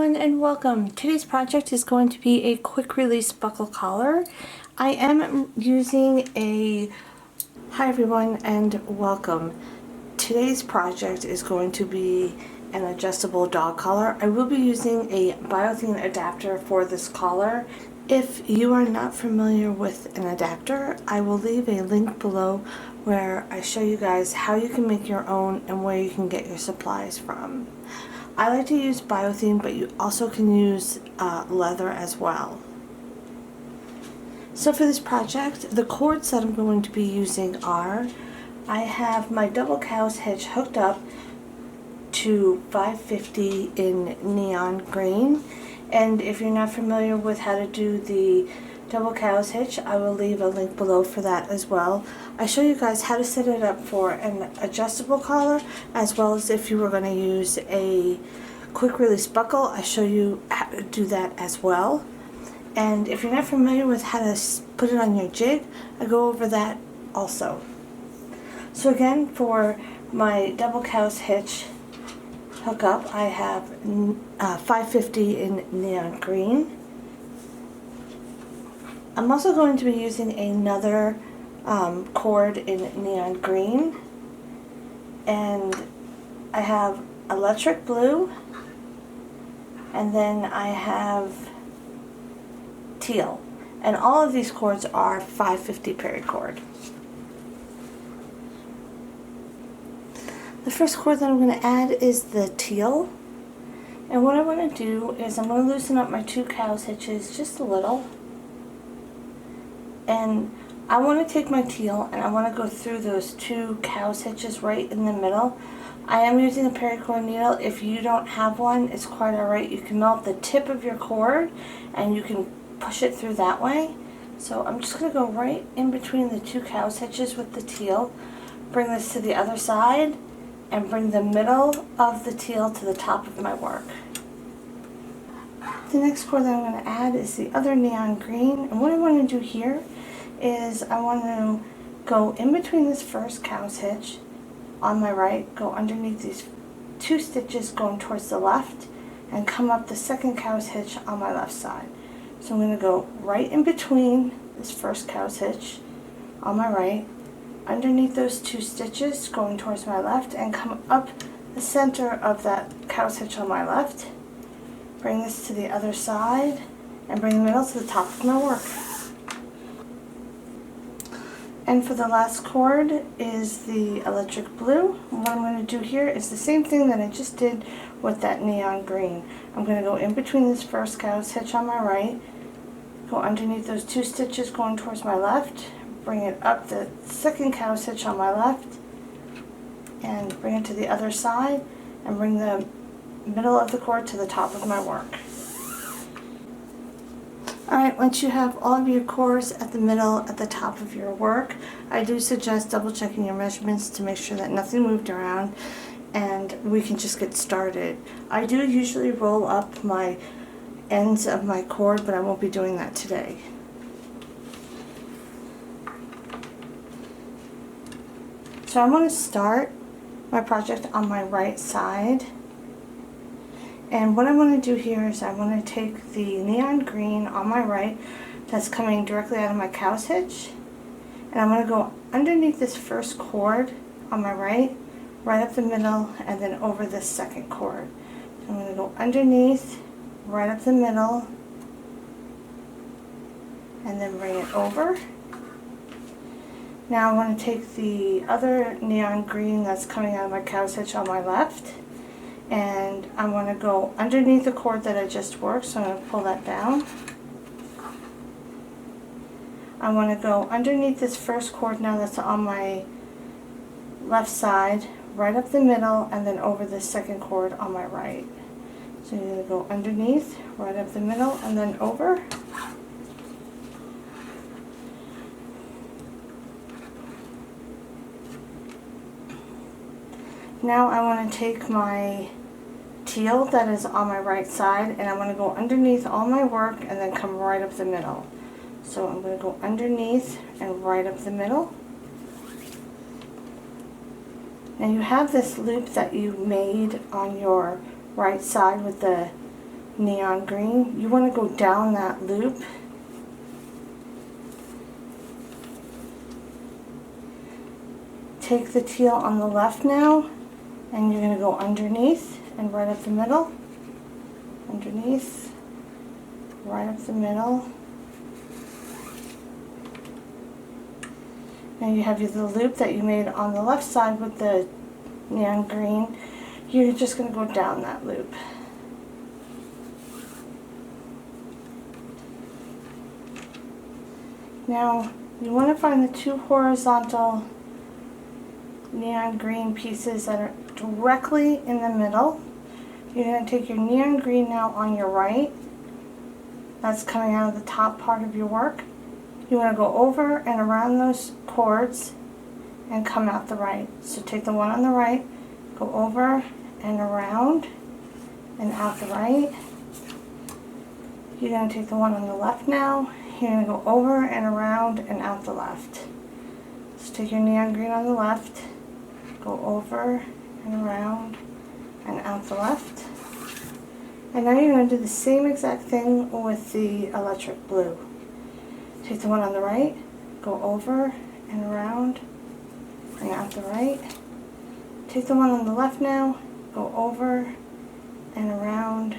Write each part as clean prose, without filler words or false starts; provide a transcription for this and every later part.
everyone and welcome. Today's project is going to be a quick release buckle collar. I am using a... Hi everyone and welcome. Today's project is going to be an adjustable dog collar. I will be using a Thane adapter for this collar. If you are not familiar with an adapter, I will leave a link below where I show you guys how you can make your own and where you can get your supplies from. I like to use Thane, but you also can use leather as well. So for this project, the cords that I'm going to be using are, I have my double cow's hitch hooked up to 550 in neon green. And if you're not familiar with how to do the double cow's hitch, I will leave a link below for that as well. I show you guys how to set it up for an adjustable collar, as well as if you were going to use a quick release buckle, I show you how to do that as well. And if you're not familiar with how to put it on your jig, I go over that also. So again, for my double cow's hitch hookup, I have 550 in neon green. I'm also going to be using another cord in neon green, and I have electric blue, and then I have teal, and all of these cords are 550 paracord. The first cord that I'm going to add is the teal, and what I want to do is I'm going to loosen up my two cow's hitches just a little. And I want to take my teal and I want to go through those two cow's hitches right in the middle. I am using a paracord needle. If you don't have one, it's quite alright. You can melt the tip of your cord and you can push it through that way. So I'm just going to go right in between the two cow's hitches with the teal. Bring this to the other side and bring the middle of the teal to the top of my work. The next cord that I'm going to add is the other neon green, and what I want to do here is I want to go in between this first cow's hitch on my right, go underneath these two stitches going towards the left, and come up the second cow's hitch on my left side. So I'm going to go right in between this first cow's hitch on my right, underneath those two stitches going towards my left, and come up the center of that cow's hitch on my left. Bring this to the other side and bring the middle to the top of my work. And for the last cord is the electric blue. What I'm going to do here is the same thing that I just did with that neon green. I'm going to go in between this first cow's hitch on my right, go underneath those two stitches going towards my left, bring it up the second cow's hitch on my left, and bring it to the other side, and bring the middle of the cord to the top of my work. Alright, once you have all of your cords at the middle, at the top of your work, I do suggest double checking your measurements to make sure that nothing moved around, and we can just get started. I do usually roll up my ends of my cord, but I won't be doing that today. So I'm going to start my project on my right side. And what I want to do here is I want to take the neon green on my right that's coming directly out of my cow's hitch, and I'm going to go underneath this first cord on my right, right up the middle, and then over this second cord. So I'm going to go underneath, right up the middle, and then bring it over. Now I want to take the other neon green that's coming out of my cow's hitch on my left, and I want to go underneath the cord that I just worked, so I'm going to pull that down. I want to go underneath this first cord now that's on my left side, right up the middle, and then over the second cord on my right. So you're going to go underneath, right up the middle, and then over. Now I want to take my teal that is on my right side, and I'm going to go underneath all my work and then come right up the middle. So I'm going to go underneath and right up the middle. Now you have this loop that you made on your right side with the neon green. You want to go down that loop. Take the teal on the left now, and you're going to go underneath and right up the middle. Underneath, right up the middle. Now you have the loop that you made on the left side with the neon green. You're just going to go down that loop. Now you want to find the two horizontal neon green pieces that are directly in the middle. You're going to take your neon green now on your right. That's coming out of the top part of your work. You want to go over and around those cords and come out the right. So take the one on the right, go over and around and out the right. You're going to take the one on the left now. You're going to go over and around and out the left. So take your neon green on the left, go over and around and out the left. And now you're going to do the same exact thing with the electric blue. Take the one on the right, go over and around and out the right. Take the one on the left now, go over and around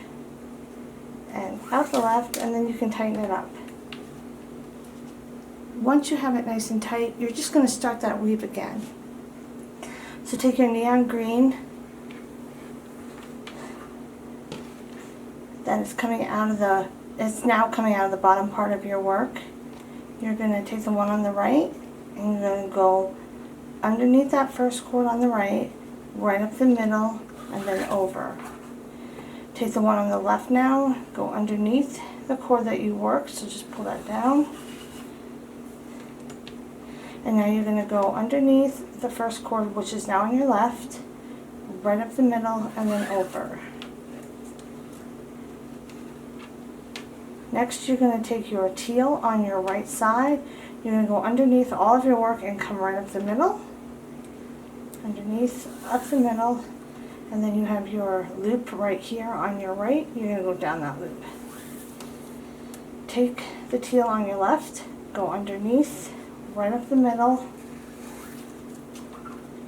and out the left, and then you can tighten it up. Once you have it nice and tight, you're just going to start that weave again. So take your neon green that is coming out of the, it's now coming out of the bottom part of your work. You're going to take the one on the right and you're going to go underneath that first cord on the right, right up the middle, and then over. Take the one on the left now, go underneath the cord that you worked, so just pull that down. And now you're going to go underneath the first cord, which is now on your left, right up the middle, and then over. Next, you're going to take your teal on your right side. You're going to go underneath all of your work and come right up the middle. Underneath, up the middle, and then you have your loop right here on your right. You're going to go down that loop. Take the teal on your left, go underneath, right up the middle.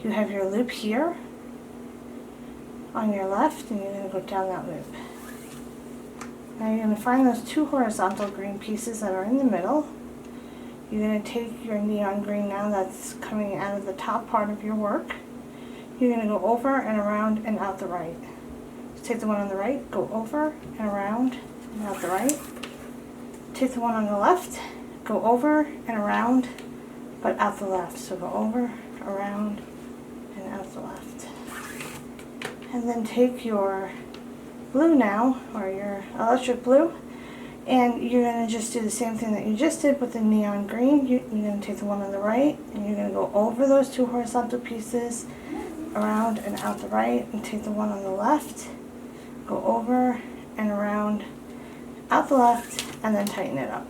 You have your loop here on your left, and you're going to go down that loop. Now you're going to find those two horizontal green pieces that are in the middle. You're going to take your neon green now that's coming out of the top part of your work. You're going to go over and around and out the right. So take the one on the right, go over and around and out the right. Take the one on the left, go over and around, but out the left. So go over, around, and out the left. And then take your blue now, or your electric blue, and you're going to just do the same thing that you just did with the neon green. You're going to take the one on the right, and you're going to go over those two horizontal pieces, around and out the right, and take the one on the left, go over and around, out the left, and then tighten it up.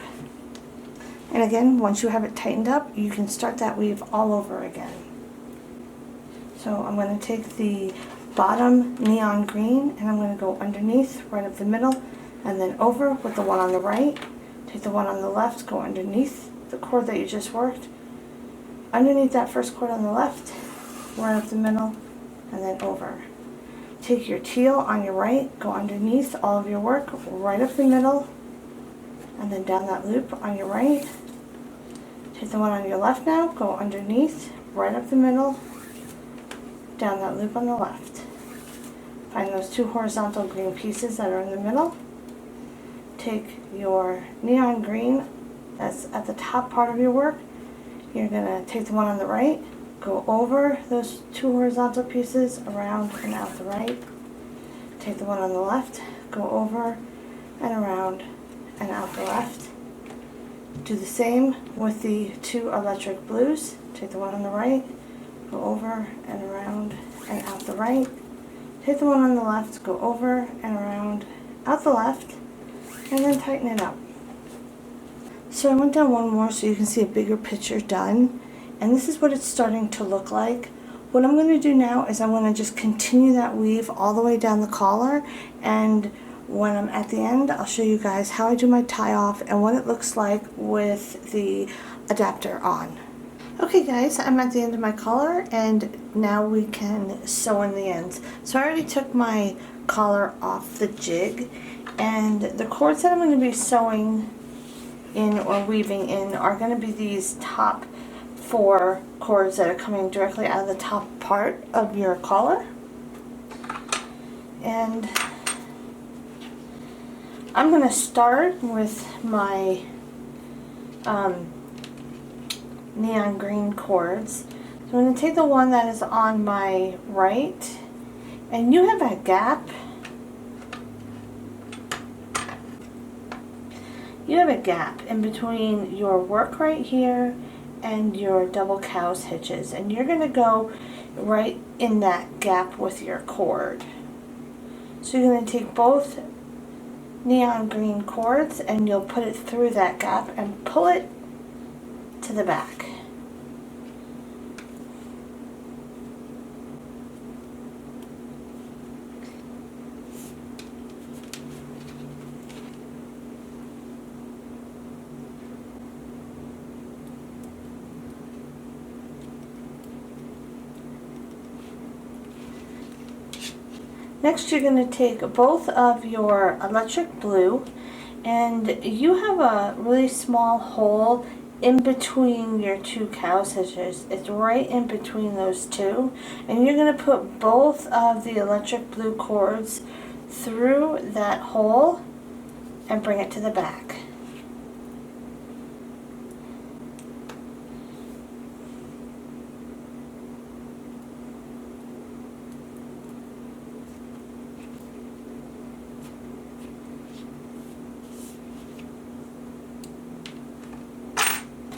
And again, once you have it tightened up, you can start that weave all over again. So I'm going to take the bottom neon green and I'm going to go underneath, right up the middle, and then over with the one on the right. Take the one on the left, go underneath the cord that you just worked, underneath that first cord on the left, right up the middle, and then over. Take your teal on your right, go underneath all of your work, right up the middle, and then down that loop on your right. Take the one on your left now, go underneath, right up the middle, down that loop on the left. Find those two horizontal green pieces that are in the middle. Take your neon green that's at the top part of your work. You're going to take the one on the right, go over those two horizontal pieces, around and out the right. Take the one on the left, go over and around and out the left. Do the same with the two electric blues. Take the one on the right, go over and around and out the right. Take the one on the left, go over and around, out the left, and then tighten it up. So I went down one more so you can see a bigger picture done. And this is what it's starting to look like. What I'm going to do now is I'm going to just continue that weave all the way down the collar, and when I'm at the end, I'll show you guys how I do my tie off and what it looks like with the adapter on. Okay guys, I'm at the end of my collar and now we can sew in the ends. So I already took my collar off the jig, and the cords that I'm going to be sewing in or weaving in are going to be these top 4 cords that are coming directly out of the top part of your collar. And I'm going to start with my neon green cords. So I'm going to take the one that is on my right, and you have a gap. You have a gap in between your work right here and your double cow's hitches, and you're going to go right in that gap with your cord. So you're going to take both neon green cords and you'll put it through that gap and pull it to the back. Next, you're going to take both of your electric blue, and you have a really small hole in between your 2 cow's hitches. It's right in between those 2, and you're going to put both of the electric blue cords through that hole and bring it to the back.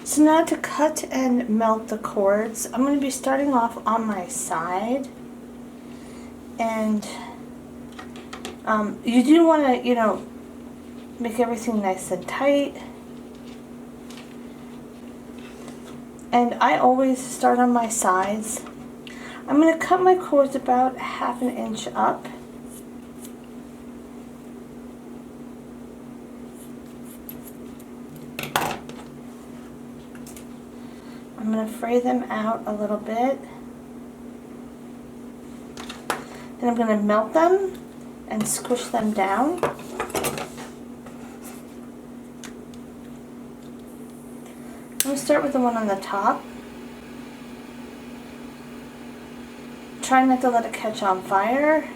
So now to cut and melt the cords, I'm going to be starting off on my side, and you do want to, make everything nice and tight. And I always start on my sides. I'm going to cut my cords about 1/2 inch up. I'm going to fray them out a little bit. Then I'm going to melt them and squish them down. I'm going to start with the one on the top. Try not to let it catch on fire,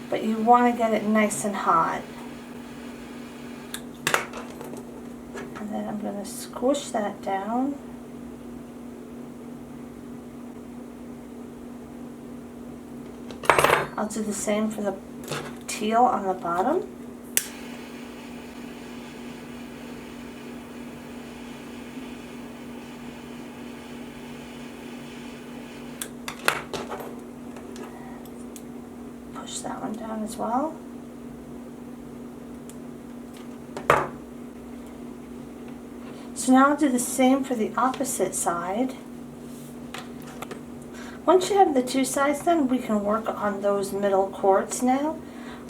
but you want to get it nice and hot. And then I'm going to squish that down. I'll do the same for the teal on the bottom. Push that one down as well. So now I'll do the same for the opposite side. Once you have the 2 sides done, we can work on those middle cords now.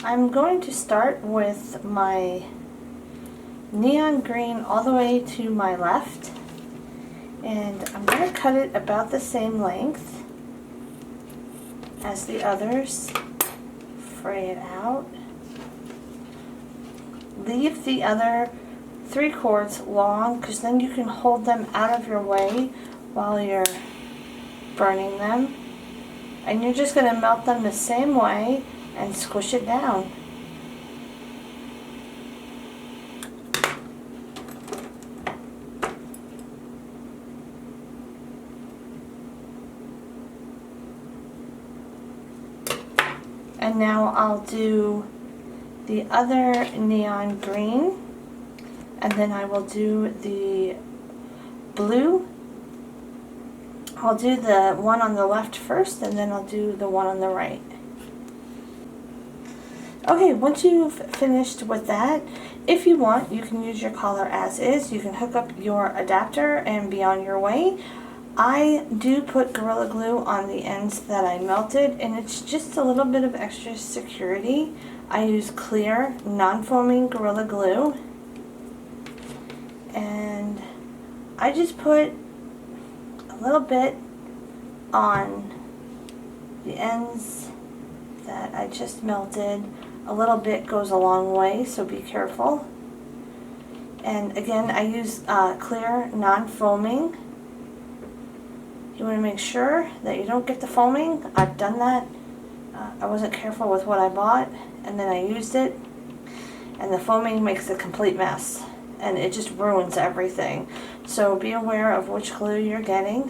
I'm going to start with my neon green all the way to my left, and I'm going to cut it about the same length as the others. Fray it out. Leave the other 3 cords long, because then you can hold them out of your way while you're burning them, and you're just going to melt them the same way and squish it down. And now I'll do the other neon green, and then I will do the blue. I'll do the one on the left first, and then I'll do the one on the right. Okay, once you've finished with that, if you want, you can use your collar as is. You can hook up your adapter and be on your way. I do put Gorilla Glue on the ends that I melted, and it's just a little bit of extra security. I use clear, non-foaming Gorilla Glue, and I just put a little bit on the ends that I just melted. A little bit goes a long way, so be careful. And again, I use clear, non-foaming. You want to make sure that you don't get the foaming. I've done that. I wasn't careful with what I bought, and then I used it, and the foaming makes a complete mess, and it just ruins everything. So be aware of which glue you're getting.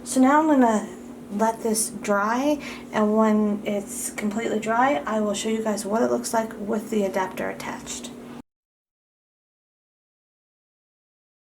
So now I'm going to let this dry, and when it's completely dry, I will show you guys what it looks like with the adapter attached.